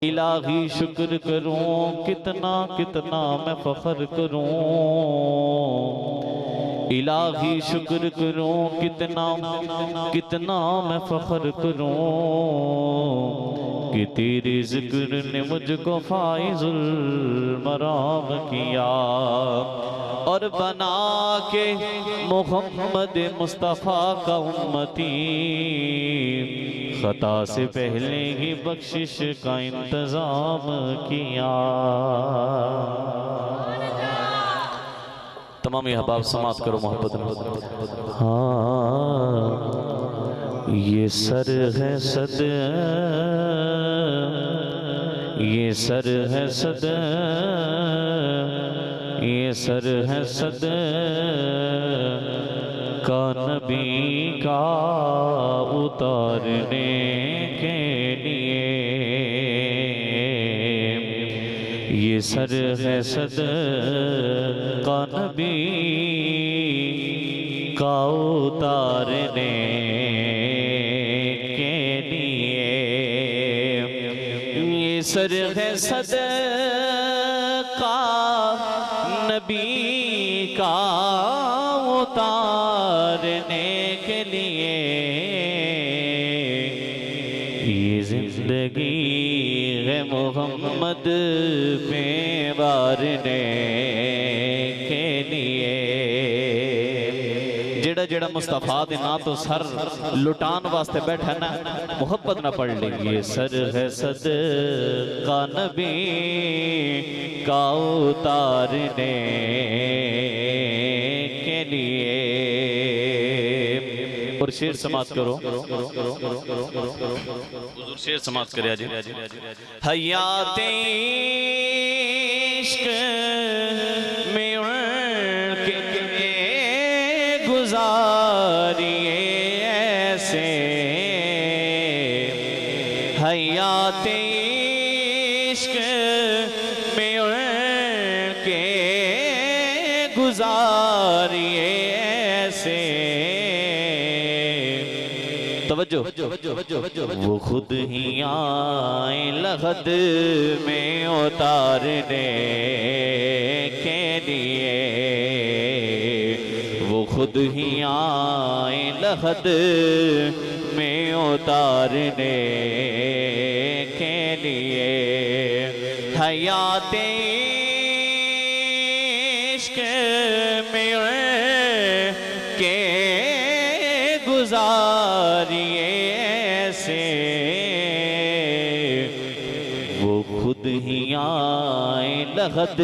इलाही शुक्र करूं कितना कितना मैं फख्र करूं। इलाही शुक्र करूं कितना कितना मैं फख्र करूं कि तेरे जिक्र ने मुझको फाइजुल मराम किया और बना के मोहम्मद मुस्तफ़ा का उम्मती। खता से पहले ही बख्शिश का इंतजाम किया। तमाम अहबाब समात करो मोहब्बत में। हाँ ये सर है सद, ये सर है सद, ये सर है सद का नबी का उतारने के लिए। ये सर है सद का नबी का उतारने के लिए। ये सर है सद का नबी का उतारने के लिए। ये जिंदगी है मोहम्मद पे वारने के लिए। जेड़ा जेड़ा मुस्तफा दे ना तो सर लुटान वास्ते बैठा ना मोहब्बत ना पढ़ लेंगे। सर है सद का नबी का उतारने के लिए। और शेर समाप्त करो, हुजूर शेर समाप्त करे जी। हयाते इश्क में उनके गुजारिए ऐसे। हयाते इश्क में उनके गुजारिए ऐसे। तवज्जो, वो खुद ही आए लहद में उतारने के लिए। वो खुद ही आए लहद में उतारने के लिए। हयाते इश्क में के गुजारिए ऐसे। वो खुद ही आए लहद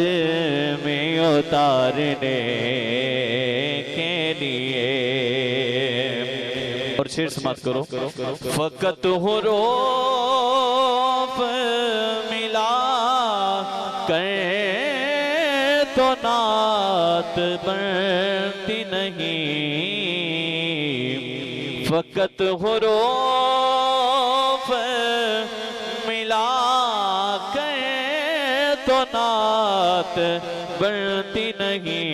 में उतारने के लिए। और शेर समाप्त करो। फकत हो रोप मिला कर तो नात बनती नहीं। फकत हुरूफ मिला कर तो नात बनती नहीं।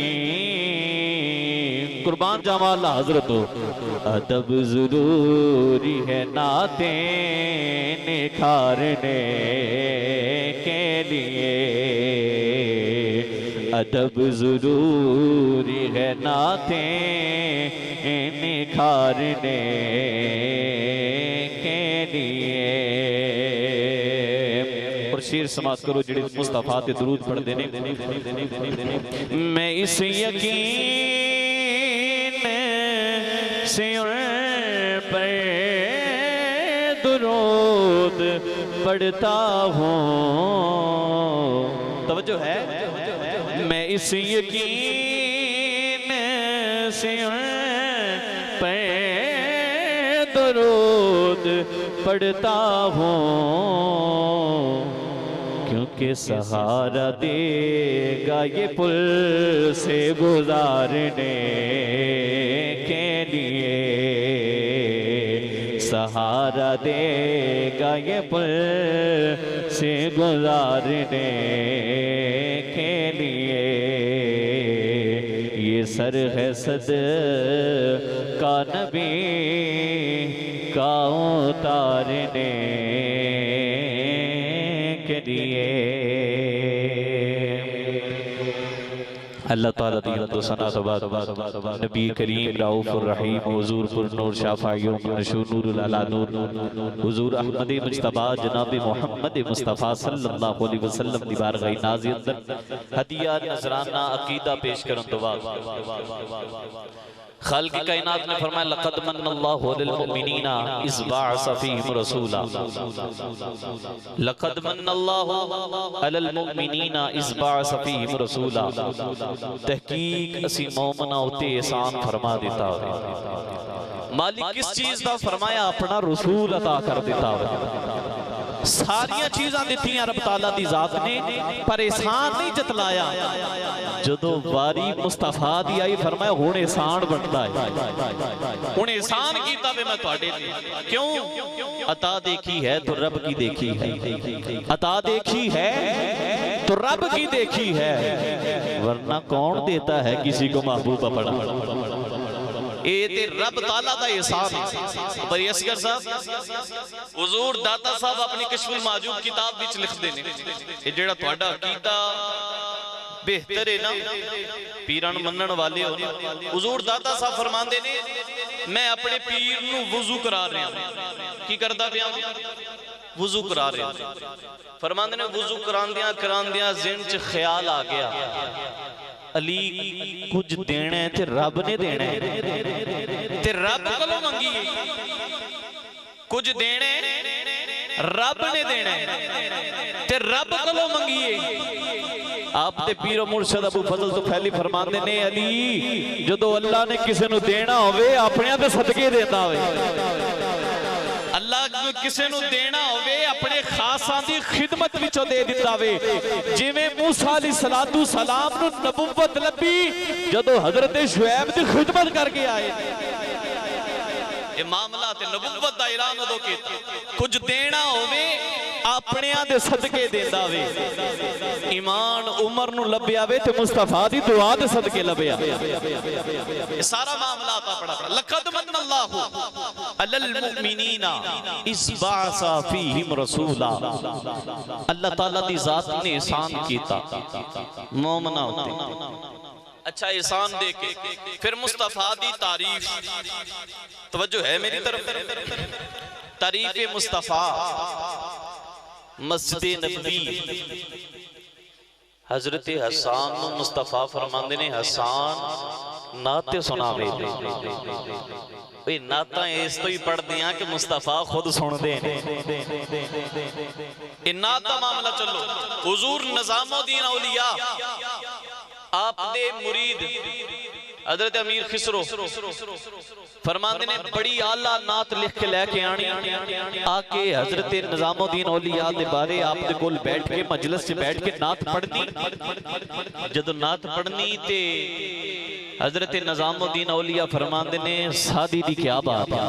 कुर्बान जामाल हजरत हो। अदब जरूरी है नाते निखारने के लिए। अदब जरूरी है नाते निखारने के लिए। और शेर समाप्त करो जेड़े मुस्तफा ते दुरूद पढ़ देने। मैं इस यकीन से पर दुरूद पढ़ता हूँ। तवज्जो है। मैं इस यकीन से पे दुरूद पढ़ता हूँ क्योंकि सहारा देगा ये पुल से गुजारने के लिए। सहारा देगा ये पुल से गुजारने के लिए। ये सर है सद का नबी का उतारने के लिए। अल्लाह ताला दी तो सना तो बाद नबी करीम रऊफुर रहीम हुजूर पुर नूर शाफाइयों मशहूर नूरुल अला नूर हुजूर अहमद मुस्तफा जनाब मोहम्मद मुस्तफा सल्लल्लाहु अलैहि वसल्लम दी बारगाह नाज़ी अंदर हदिया नजराना अकीदा पेश करन तो बाद खालिक कायनात ने फरमाया लक़द मन्नल्लाहु अलल मुमिनीना इज़ बअस फ़ीहिम रसूला। लक़द मन्नल्लाहु अलल मुमिनीना इज़ बअस फ़ीहिम रसूला। तहकीक असी मोमना उते एहसान फरमा देता है। मालिक किस चीज दा फरमाया अपना रसूल अता कर देता है। सारिया चीज़ां दित्तियां रब ताला दी जात ने पर एहसान नहीं जतलाया। जदों वारी मुस्तफा दी आई फरमाया हुण एहसान बनदा है। हुण एहसान कीता वे मैं तुहाडे ते। क्यों? अता देखी है तो रब की देखी है। अता देखी है तो रब की देखी है, वरना कौन देता है किसी को महबूब अपना। ये रब ताला दा एहसान है। पर असगर साहब हुजूर दाता साहब अपनी कश्फुल माजूब किताब विच लिखदे ने ये जेड़ा तुहाडा अकीदा बेहतर है ना पीरां नूं मनण वाले हो। हुजूर दाता साहब फरमांदे ने मैं अपने पीर नूं वुजू करा रहा। की करदा पिया? वुजू करा रहा। फरमांदे ने वुजू करांदियां ज़हन च ख्याल आ गया अली कुछ देना है ते रब ने देना है ते रब कोलों मंगीए। कुछ देना है रब ने देना है ते रब कोलों मंगीए। आप ते पीरो मुर्शद अबू फजल तो फैली फरमांदे ने अली जदों अल्लाह ने किसी नूं देना होवे अपने ते सदके देंदा होवे। अल्लाह किसी नूं देना होवे अपने खासां दी खिदमत विचों दे दिता वे। जिवें मूसा अलैहिस्सलातु सलाम नूं नबुव्वत लभी जदों हजरत शुएब दी खिदमत करके आए। ये मामला ते नबुव्वत दा ऐलान उदों कीता। कुछ देना होवे अपनियां दे सदके देंदा वे। ईमान उमर नूं लभ्या वे ते मुस्तफा दी दुआ दे सदके लभ्या। ये सारा मामला आता पड़ा लक़द मन्नल्लाहु अलल मुमिनीना इज़ बअस फ़ीहिम रसूला। अल्लाह ताला दी जात ने एहसान कीता मोमना उते। अच्छा एहसान दे के फिर मुस्तफा दी तारीफ। तवज्जो है मेरी तरफ। तारीफ मुस्तफा मस्जिद नबी हजरत हसान नूं मुस्तफा फरमांदे ने हसान नाते सुनावे। भाई नाता इस तो ही पढ़दियां कि मुस्तफा खुद सुनदे ने। नाता मामला चलो हुजूर निजामुद्दीन औलिया आप दे मुरीद हजरत अमीर खिसरो फरमाते ने बड़ी आला नात लिख के लेके आनी आके हजरत निजामुद्दीन औलिया दे बारे आप दे कोल बैठ के मजलिस से बैठ के नात पढ़नी। जदों नात पढ़नी ते हजरत निजामुद्दीन औलिया फरमाते ने सादी दी क्या बात है।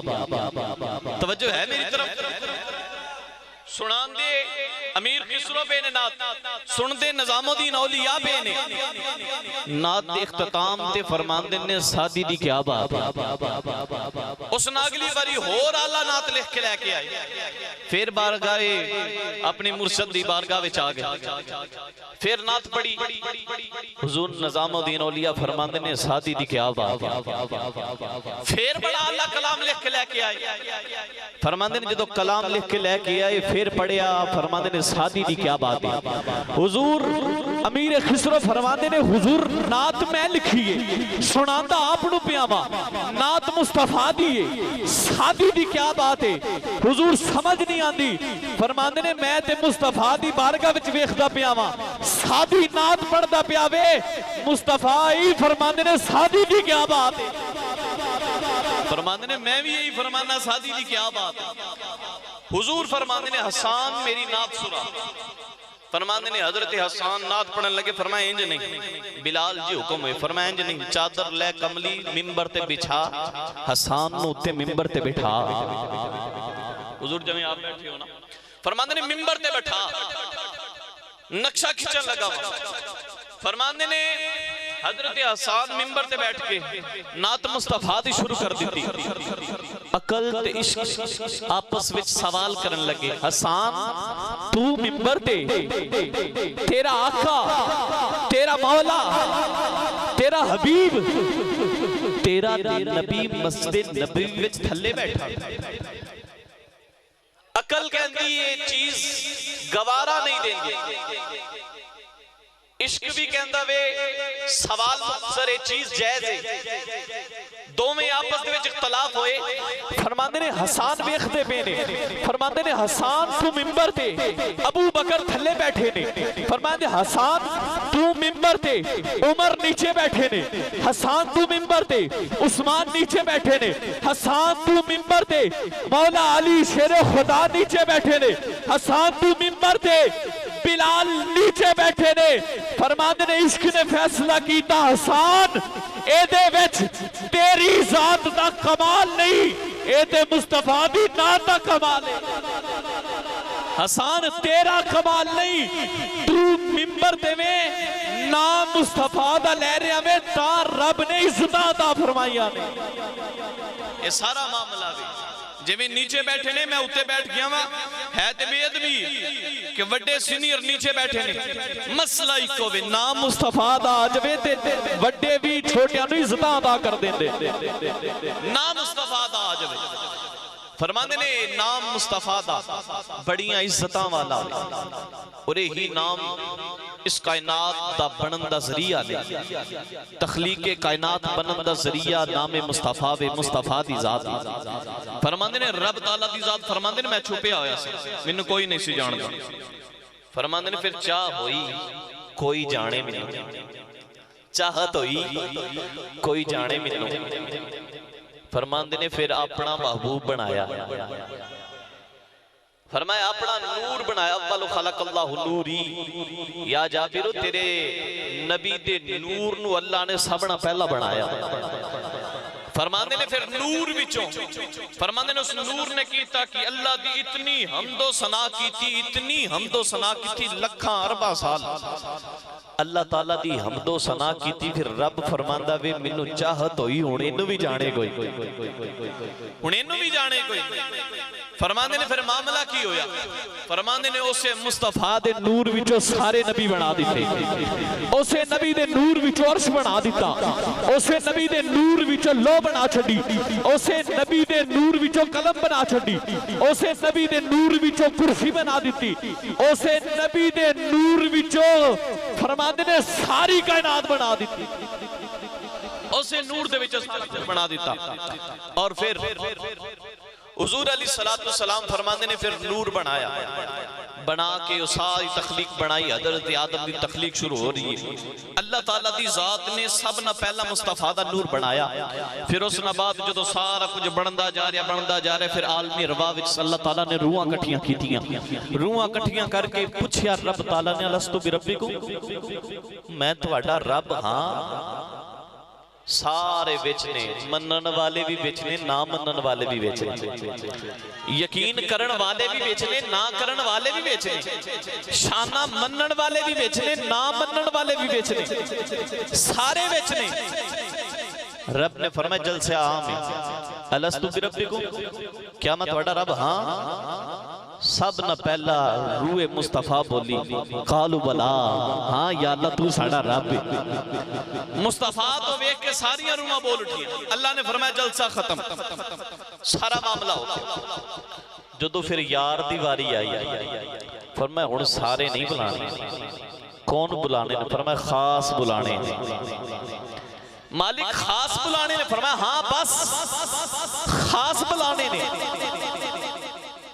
तवज्जो है मेरी तरफ। सुनांदे अमीर खिसरो बे ने नात सुनदे निजामुद्दीन औलिया बे ने नात दे इख्तिताम ते फरमांदे ने सादी दी क्या बात है। उस अगली बारी होर आला नात लिख के लेके आए। फिर बारगाह अपनी मुर्शद दी बारगाह विच आ गए। फिर नात पढ़ी। हुजूर निजामुद्दीन औलिया फरमांदे ने सादी दी क्या बात है। फिर बड़ा आला कलाम लिख के लेके आए। फरमांदे ने जदों कलाम लिख के लेके आए फिर पढ़िया। फरमांदे ने सादी दी क्या बात है। हुजूर अमीर खिसरो फरमांदे ने हुजूर नात मैं लिखी है सुनांदा आपनू पिया वा नात मुस्तफा दी है सादी दी क्या बात है। हुजूर समझ नहीं आंदी। फरमांदे ने मैं ते मुस्तफा दी बारगाह विच वेखदा पिया वा सादी नात पढ़दा पिया वे मुस्तफा ही फरमांदे ने सादी दी क्या बात है। फरमांदे ने मैं भी यही फरमाना सादी दी क्या बात है। हुजूर फरमांदे ने हसान मेरी नात सुना। फरमांदे ने हजरत हसान नात पढ़न लगे। फरमाया इंज नहीं बिलाल जी हुक्म हुए। फरमाया इंज नहीं चादर ले कमली मिंबर ते बिछा हसान नु उत्ते मिंबर ते बिठा। हुजूर जमे आप बैठे हो ना फरमांदे ने मिंबर ते बैठा नक्शा खिंचन लगा। फरमांदे ने हजरत हसान मिंबर ते बैठ के नात मुस्तफा दी शुरू कर दी। अकल ते इश्क आपस विच सवाल करन लगे। हसान तू मिंबर ते तेरा आका, तेरा मौला, तेरा हबीब, तेरा नबी मस्जिद नबी विच थल्ले बैठा। अकल कहती ये चीज गवारा नहीं देंगे, इश्क भी कहता वे सवाल सर ये चीज जायज है। दोवें आपस दे विच इख्तलाफ होए, फरमांदे ने हसान वेखदे पे ने, फरमांदे ने हसान तू मिंबर ते अबू बकर थल्ले बैठे ने, फरमांदे हसान तू मिंबर ते उमर नीचे बैठे ने, हसान तू मिंबर ते उस्मान नीचे बैठे ने, हसान तू मिंबर ते मौला अली शेर खुदा नीचे बैठे ने, हसान तू मिंबर ते बिलाल नीचे बैठे ने। फरमांदे ने इश्क ने फैसला किया हसान एदे विच तेरी जात दा कमाल नहीं, एदे मुस्तफा दी नात दा कमाल है। हसान तेरा कमाल नहीं, तू मिंबर देवे नाम मुस्तफा दा ले रहा वे ता रब ने इज्जत अता फरमाइया ने। ये सारा मामला वे जिवें नीचे बैठे ने मैं उत्ते बैठ गया वा, है ते बेअदबी कि वड्डे सीनियर नीचे बैठे ने, मसला इको वे नाम मुस्तफा दा आ जावे ते वड्डे भी छोटियां नूं इज्जत अदा कर देंदे, नाम मुस्तफा दा आ जावे। फरमांदे ने नाम मुस्तफा दा बड़ियां इज्जतां वाला और यही नाम इस कायनात दा बनन दा जरिया ने, तखलीके कायनात बनन दा जरिया नाम मुस्तफा वे मुस्तफा दी जात। फरमांदे ने रब ताला दी जात, फरमांदे ने मैं छुपया होया सी, मैनू कोई नहीं सी जानदा। फरमांदे ने फिर चाह होई कोई जाने मैनू, चाहत होई कोई जाने मैनू। फरमांदे ने फिर अपना महबूब बनाया, फरमाया अपना नूर बनाया। अव्वल खलक़ल्लाहु नूरी, या जाबिर तेरे नबी दे नूर नू अल्लाह ने सबना पहला बनाया। फरमांदे ने फिर नूर विचों, फरमांदे ने उस नूर ने कीता कि अल्लाह दी इतनी हमदो सना कीती, इतनी हमदो सना कीती लखां अरबा साल अल्लाह ताला दी हमदो सना कीती। फिर रब फरमांदा वे मैनू चाहत होई हुण इनू भी जाने कोई, हुण इनू भी जाने कोई। फरमांदे ने फिर मामला की होया, फरमांदे ने उसे मुस्तफा दे नूर विचों सारे नबी बना दिते, उसे नबी दे नूर विचों अर्श बना दिता, उसे नबी दे नूर विचों लो बना छड़ी, उसे नबी दे नूर विचों कलम बना छड़ी, उसे नबी दे नूर विचों कुर्सी बना दी, उसे नबी दे नूर विचों फरमांदे ने सारी कायनात बना दी, उसे नूर दे विच बना दिता। और फिर हुजूर अली सलातो सलाम फरमांदे ने फिर नूर बनाया, बना के सारी तखलीक बनाई, हजरत आदम की तखलीक शुरू हो रही है। अल्लाह ताला दी जात ने सब ना पहला मुस्तफा दा नूर बनाया, फिर उस ना बाद जो सारा कुछ बनता जा रहा फिर आलमी रवा विच अल्लाह ताला ने रूहां कट्ठियां कीतियां, रूहां कट्ठियां करके पूछया रब ताला ने अलस्तु बिरब्बिकुम, मैं तुहाडा रब हां। सारे विच ने, मनन वाले भी विच ने, ना मनन वाले भी विच ने, यकीन करन वाले भी विच ने, ना करन वाले भी विच ने, शाना मनन वाले भी विच ने, ना मनन वाले भी विच ने, सारे विच ने। रब ने फरमाया जलसे आम है, अलस्तु बिरब्बिकुम, क्या मैं तुहाडा रब हां? सब न पहला रूए मुस्तफा बोली, कालू बला, हाँ या अल्लाह तू साडा रब है। मुस्तफा तो वेख के सारियां रूहां बोल उठी। अल्लाह ने फरमाया जलसा खत्म, सारा मामला हो गया। जो फिर यार दी वारी आई, फरमाया हुण सारे नहीं बुलाने, कौन बुलाने ने? फरमाया खास बुलाने, मालिक खास बुलाने ने। फरमाया हाँ बस खास बुलाने ने।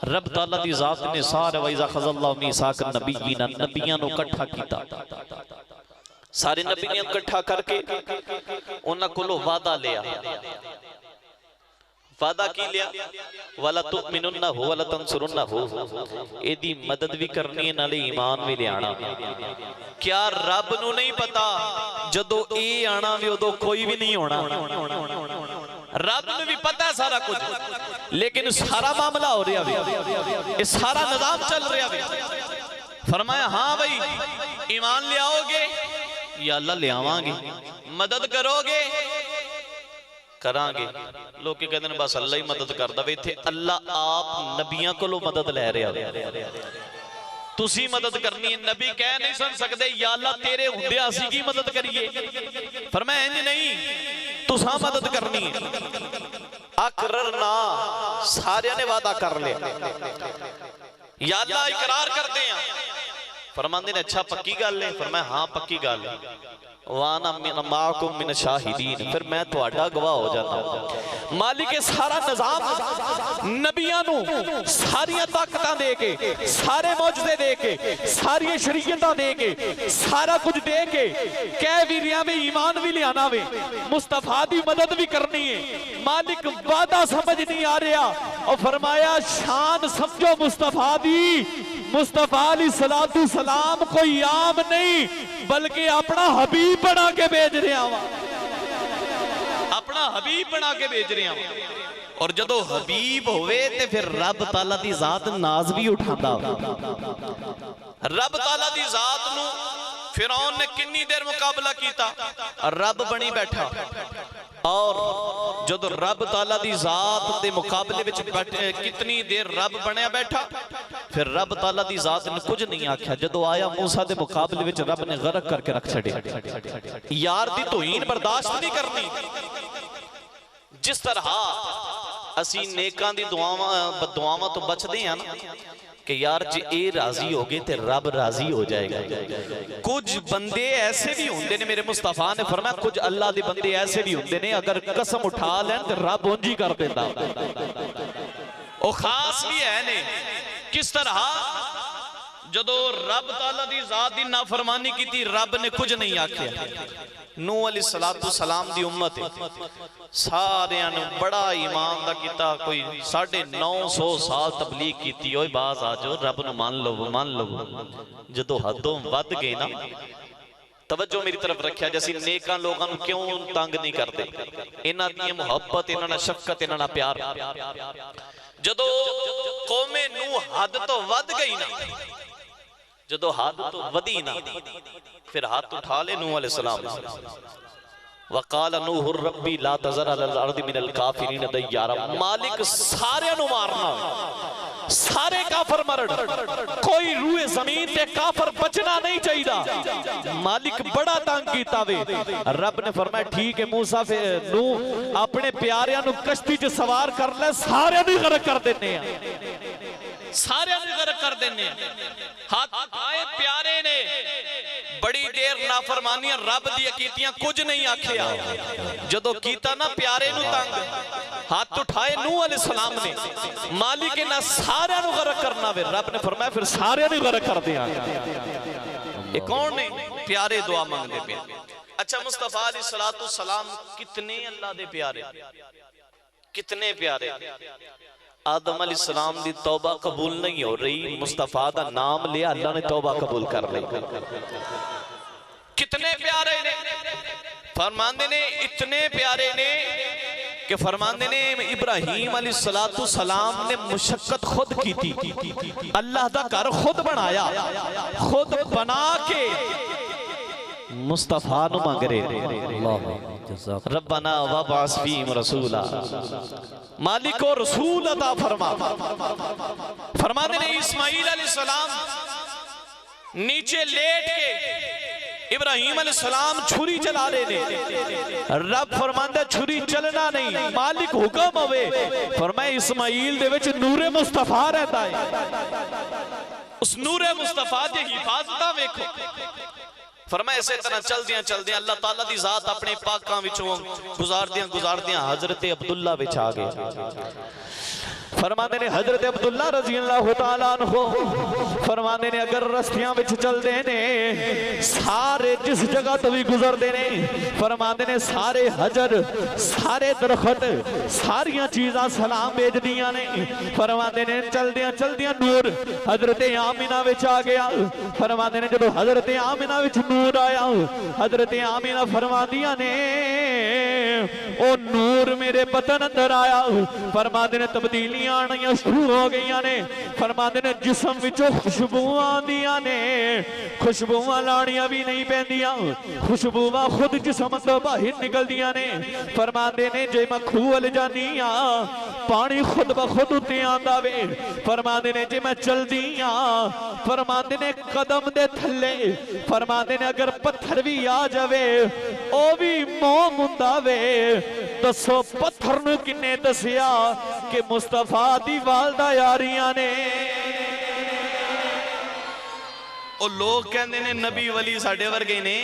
रब ताला दी जात ने सारे वइज़ा खज़ल्लाहु मीसाक नबिय्यिना, नबियां नु इकट्ठा कीता, सारे नबियां इकट्ठा करके उन्हां कोलों वादा लिया। वादा की लिया, वला तुमिनुन्नहु वला तंसुरुन्नहु, एदी मदद भी करनी है नाले ईमान भी लियाना। क्या रब नू नहीं पता जदों ए आना वी उदों कोई भी नहीं होना? रब नू भी पता है सारा कुछ, लेकिन सारा मामला हो रहा है, सारा निजाम चल रहा है। फरमाया हाँ भाई ईमान ले आओगे या अल्लाह ले आवांगे, मदद करोगे करांगे। लोग कहते हैं बस अल्लाह ही मदद करदा वे, इत्थे अल्लाह आप नबियां कोलों मदद लै रहा है। तुसी मदद करनी है। नबी कह नहीं सुन सकते या अल्लाह तेरे हुंदे असी की मदद करिए। फरमाया इंज नहीं, तुसा मदद करनी है। अकररना, सारे ने वादा कर लिया, या अल्लाह इकरार करते हैं। फरमांदे ने अच्छा पक्की गल है? फरमाया हाँ पक्की गल है। वाना माकुम मिन शाहिदीन, फिर मैं तुहाडा गवाह हो जाता। मालिक सारा निजाम नबियां नू सारियां ताकतां दे के, सारे मौजज़े दे के, सारियां शरीयतां दे के, सारा कुछ दे के कह वीरियां में ईमान भी लियाना वे, मुस्तफा दी मदद भी करनी है। मालिक वादा समझ नहीं आ रहा और फरमाया शान समझो मुस्तफा दी। मुस्तफा अलैहिस्सलातु सलाम कोई आम नहीं बल्कि अपना हबीब बना के भेज रहा वा, अपना हबीब बना के भेज रहा वा। और जदों हबीब होवे ते फिर रब ताला दी जात नाज भी उठांदा। रब ताला दी जात नू फिरौन ने कितनी देर मुकाबला कीता, रब बनी बैठा। और जदों रब ताला दी जात दे मुकाबले विच कितनी देर रब बनया बैठा, फिर रब ताला दी जात ने कुछ नहीं आख्या। जदों आया मूसा दे मुकाबले विच रब ने गरक करके रख छड़िया। यार दी तौहीन बर्दाश्त नहीं करनी। जिस तरह असी नेकां दी दुआवां तो बचदे हां ना कि यार जे ए राजी हो गए तो रब राजी हो जाएगा। कुछ बंदे ऐसे भी होंगे ने, मेरे मुस्तफा ने फरमाया कुछ अल्लाह दे बंदे ऐसे भी होंगे ने अगर कसम उठा लैन तो रब उंज ही कर देता। ओ खास भी है ने। किस तरह जदों रब ताला दी जात दी नाफरमानी की थी, रब ने कुछ नहीं आख्या। नूह अलैहिस्सलातु सलाम दी उम्मत सारे बड़ा ईमान दा कीता, कोई 950 साल तबलीग की। ओए बाज आ जाओ, रब नूं मान लो मान लो। जदों हदों वध गए ना, तवज्जो मेरी तरफ रखिया, जैसे नेकां लोगां नूं क्यों तंग नहीं करते। इन्हां दी मुहब्बत, इन्हां दा शफकत, इन्हां दा प्यार। जदों कौमे नूह हद तो वध गई ना, जदों हद तो वधी ना, फिर हाथ उठा ले नूह अलैहिस्सलाम। वकाल नूह रब्बी ला तज़र अलल अर्दि मिनल काफिरीन दय्यारा। मालिक सारे नूं मारना, सारे काफर मरण, कोई रूए जमीन ते काफर बचना नहीं चाहिए। मालिक बड़ा तंग कीता वे। रब ने फरमाया ठीक है मूसा, फिर नूह अपने प्यारियां नूं कश्ती च सवार कर ले, सारे नूं गरक कर देने आ, सारे नूं गरक कर देने। हाथ उठाए प्यारे ने, बड़ी देर नाफरमानियां रब दी कीतियां, कुछ नहीं आखिया। जदों कीता ना प्यारे नूं तंग, हाथ उठाए नूह अलैहिस्सलाम ने, मालिक ने सारे नूं गरक करना वे। रब ने फरमाया फिर सारे नूं गरक कर दिया। ये कौन ने? प्यारे दुआ मांगते पे। अच्छा मुस्तफा अलैहिस्सलातु सलाम कितने अल्लाह दे प्यारे, कितने प्यारे। आदम अलैहिस्सलाम दी तौबा कबूल नहीं हो रही, मुस्तफा दा नाम लिया, अल्लाह ने तौबा कबूल कर ली। कितने प्यारे ने, फरमांदे ने इतने प्यारे ने कि फरमांदे ने इब्राहीम अलैहिस्सलातु सलाम ने मुशक्कत खुद की थी, अल्लाह दा घर खुद बनाया, खुद बना के मुस्तफा नु मांग रहे। रब्बना वबअस फीहिम रसूला, मालिक को रसूल अता फरमा। फरमाते ने इस्माईल अलैहिस्सलाम नीचे लेट के इब्राहीम अलैहिस्सलाम छुरी चला रहे ने। रब फरमांदा छुरी चलना नहीं, मालिक हुक्म होवे। फरमाया इस्माईल दे विच नूरे मुस्तफा रहता है, उस नूरे मुस्तफा दी हिफाजत वेखो। फरमाया इसे तरह चलदियां चलदियां अल्लाह ताला दी जात अपने पाकां विचों गुजारदियां हजरत अब्दुल्ला विच आ गए। फरमाते ने हजरत अब्दुल्ला रजी अल्लाह तआला अन्हु फरमाते ने अगर रस्तियां विच चलदे ने सारे जिस जगह तो भी गुजरदे ने, फरमाते ने सारे हजर, सारे दरखत, सारियां चीज़ां सलाम भेजदियां ने। फरमाते ने चलदियां चलदियां नूर हजरत आमिना विच आ गया। फरमाते ने जदों हजरत आमिना विच नूर आया, हजरत आमिना फरमादियां ने ओ नूर मेरे बदन अंदर आया। फरमाते ने तब्दीलियां आनियां शुरू हो गई ने। फरमाते ने जिस्म विचों खुशबुआं आंदियां ने, खुशबुआं लानियां भी नहीं पैंदियां, खुशबुआं खुद जिस्म तो बाहर निकलदियां ने। फरमाते ने जे मैं खूह वल जानी आ पानी खुद ब खुद उत्ते आंदा वे। फरमाते ने जे मैं चलदी आ फरमाते ने कदम दे थले फरमाते ने अगर पत्थर भी आ जावे ओ भी मोम हुंदा वे। दसो पत्थर नूं किन्ने दसिया कि मुस्तफा दी वालदा यारियां ने। ओ लोग कहंदे ने नबी वली साडे वर्गे ने,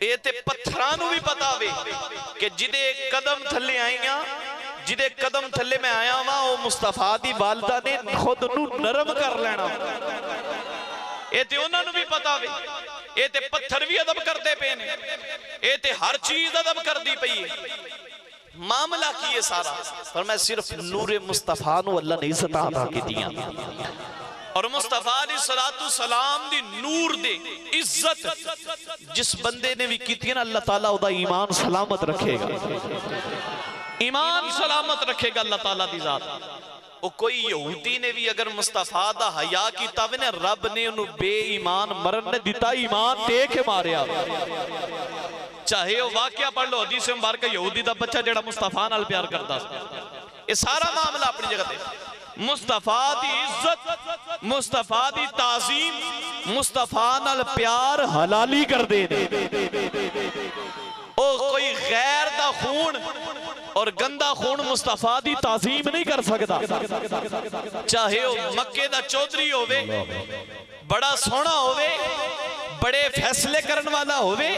ये ते पत्थरां नूं भी पता वे कि जिदे कदम थले आईयां जिदे कदम थले मैं आया वा वो मुस्तफा दी वालदा ने खुद नूं नरम कर लेना। ये ते उन्हां नूं भी पता वे, ये ते पत्थर भी अदब करते पे ने, ये ते हर चीज अदब करदी पई है। मामला की है सारा, पर मैं सिर्फ नूरे मुस्तफा नूं अल्लाह ने इज्जत अता कीतियां और मुस्तफा दी सलातु सलाम दी नूर दे इज्जत जिस बंदे ने भी कीती है ना, अल्लाह ताला ओदा ईमान सलामत रखेगा, ईमान सलामत रखेगा अल्लाह ताला दी जात। ओ कोई यहूदी ने भी अगर मुस्तफा दा हया कीता वे ना, रब ने उन्हें बेईमान मरन ने दिता, ईमान दे के मारिया। चाहे वो वाकया पढ़ लो हदीस मुबारक, यहूदी दा बच्चा जेड़ा मुस्तफा नाल प्यार करता, ये सारा मामला अपनी जगह पे। मुस्तफा दी इज्जत, मुस्तफा दी ताजीम, मुस्तफा नाल प्यार हलाली कर दे। ओ कोई गैर दा खून और गंदा खून मुस्तफा दी ताजीम नहीं कर सकता। चाहे वो मक्के दा चौधरी होवे, बड़ा सोहना होवे, बड़े फैसले करने वाला होवे,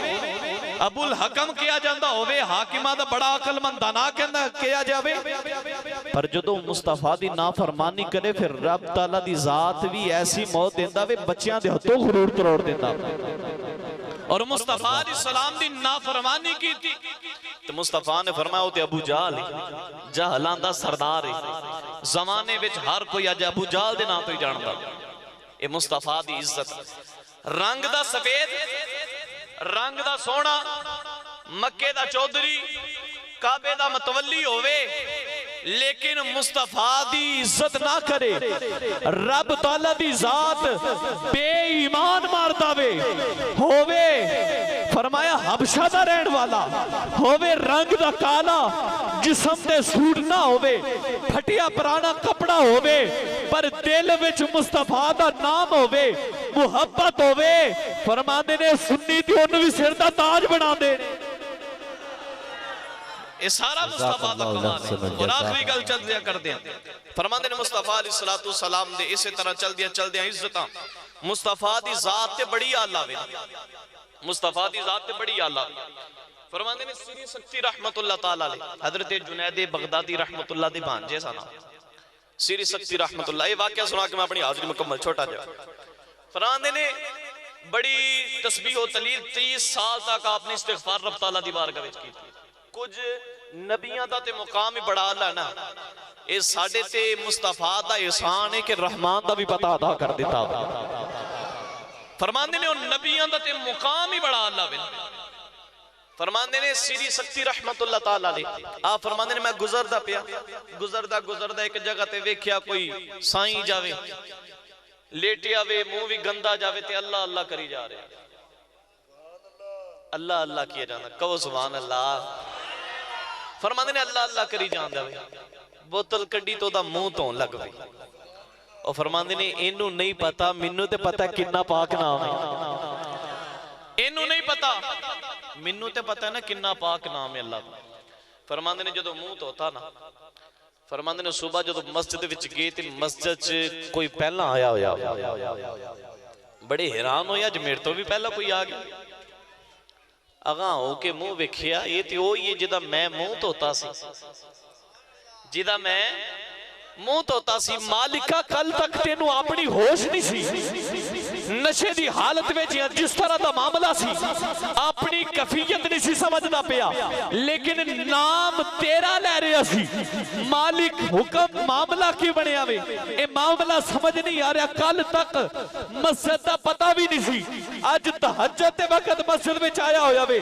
अबुल हकम किया जाता होवे, हाकिमा दा बड़ा अकलमंद दाना किया जावे, पर जदों मुस्तफा दी नाफरमानी करे फिर रब ताला दी जात भी ऐसी मौत देंदा वे बच्चियां दे हथों खरूर तरोड़ देंदा। और मुस्तफा दी सलाम दी नाफरमानी की थी तो मुस्तफा ने फरमाया वो ते अबू जहल है, जहलां दा सरदार है, जमाने विच हर कोई अज अबू जहल दे नाम तो ही जानदा। ये मुस्तफा दी इज्जत, रंग दा सफेद, रंग दा सोहना, मक्के दा चौधरी, काबे दा मतवली होवे, लेकिन मुस्तफा दी इज्जत ना करे, रब ताला दी जात बेईमान मारदा वे होवे, फरमाया हबशा दा रहन वाला होवे, रंग दा काला, जिस्म दे सूट ना होवे, फटिया पुराना कपड़ा होवे, पर दिल विच मुस्तफा दा नाम होवे, मुहब्बत होवे, फरमांदे ने सुन्नी ते उन्नू भी सिर दा ताज बना दे। ये सारा मुस्तफा दा कमाल है। और आखिरी गल चल दिया कर दिया, फरमांदे ने मुस्तफा अलैहिस्सलातु सलाम दे इसे तरह चल दिया इज्जत मुस्तफा दी जात ते बड़ी आला वे, मुस्तफा दी जात ते बड़ी आला। फरमांदे ने श्री शक्ति रहमतुल्लाह ताला अलैह, हजरत जुनैद बगदादी रहमतुल्लाह दे भांजे सन श्री शक्ति रहमतुल्लाह। ये वाकया सुना के मैं अपनी हाजिरी मुकम्मल छोटा जा। फरमांदे ने बड़ी तस्बीह और तहलील 30 साल तक आपने इस्तिगफार रब ताला दी बारगाह विच की। कुछ नबियां दा ते मुकाम ही बड़ा आला ना, ये साडे ते मुस्तफा दा एहसान है कि रहमान दा भी पता अदा कर दिता। फरमांदे ने नबियां दा ते मुकाम ही बड़ा आला वे। फरमांदे ने श्री शक्ति रहमतुल्लाह ताला अलैह, आप फरमांदे ने मैं गुजरदा पिया, गुजरदा एक जगह ते वेख्या कोई साईं जावे, लेटिया वे, मुंह भी गंदा जावे ते अल्लाह अल्लाह करी जा रहे, अल्लाह अल्लाह किया जाता, कहो सुभान अल्लाह। फरमांदे ने अल्लाह अल्लाह करी जांदा वे, बोतल कड्डी तो दा मुंह धोन लग पई। और फरमांदे ने इनू नहीं पता, मैनू ते पता किन्ना पाक नाम है, इनू नहीं पता, मैनू ते पता है ना किन्ना पाक नाम है अल्लाह। फरमांदे ने जदों मुंह धोता ना, फरमांदे ने सुबह जदों मस्जिद विच गए ते मस्जिद च कोई पहला आया होया, बड़े हैरान होया, अज मेरे तो भी पहला कोई आ गया। अगा हो के मुंह वेखिया, ये तो वही है जिदा मैं मुंह धोता सी, जिदा मैं मुंह धोता सी। मालिका कल तक तेनू अपनी होश नहीं सी, नशे दी हालत में जिस तरह का मामला सी, अपनी कफियत नहीं सी समझदा पिया, लेकिन नाम तेरा ले रहा सी। मालिक हुक्म मामला की बनया वे, ये मामला समझ नहीं आ रहा। कल तक मस्जिद का पता भी नहीं सी, अज तहज्जुद के वक्त मस्जिद में आया होया वे,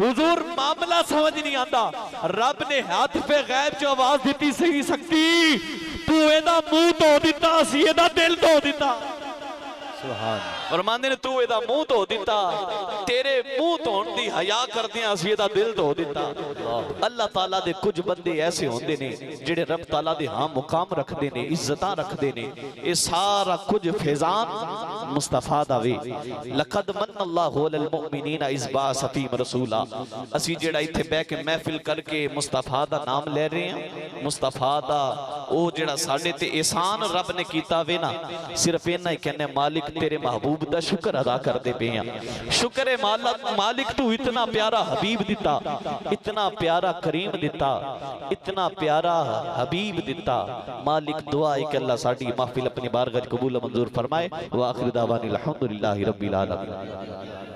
हुजूर मामला समझ नहीं आता। रब ने हाथ पे गैब च आवाज दी, सही सकती तू एदा मुंह धो दिता, असी एदा दिल धो दिता। फरमांदे ने तू एदा मुंह धो दिता, तेरे मुंह धोण दी हया करदियां असीं एदा दिल धो दिता। अल्लाह ताला दे कुछ बंदे ऐसे होंदे ने जेड़े रब ताला दे हां मुकाम रखदे ने, इज्जतां रखदे ने। ये सारा कुछ फैजान मुस्तफा दा वे। लक़द मन्ना अल्लाहु अलल मुमिनीना इज़ बअस फ़ीहिम रसूला। असीं जेड़ा इत्थे बैठ के महफिल करके मुस्तफा दा नाम ले रहे हैं, मुस्तफा दा ओ जेड़ा साडे ते एहसान रब ने कीता वे ना, सिर्फ इन्ना ही कहने मालिक तेरे महबूब दा शुक्र अदा करदे पे हैं। शुक्र है मालिक तू इतना प्यारा हबीब दिता, इतना प्यारा करीम दिता, इतना प्यारा हबीब दिता। मालिक दुआ है कि अल्लाह साडी महफिल अपनी बारगाह कबूल मंजूर फरमाए। व आखिर दावानी अल्हम्दुलिल्लाहि रब्बिल आलमीन।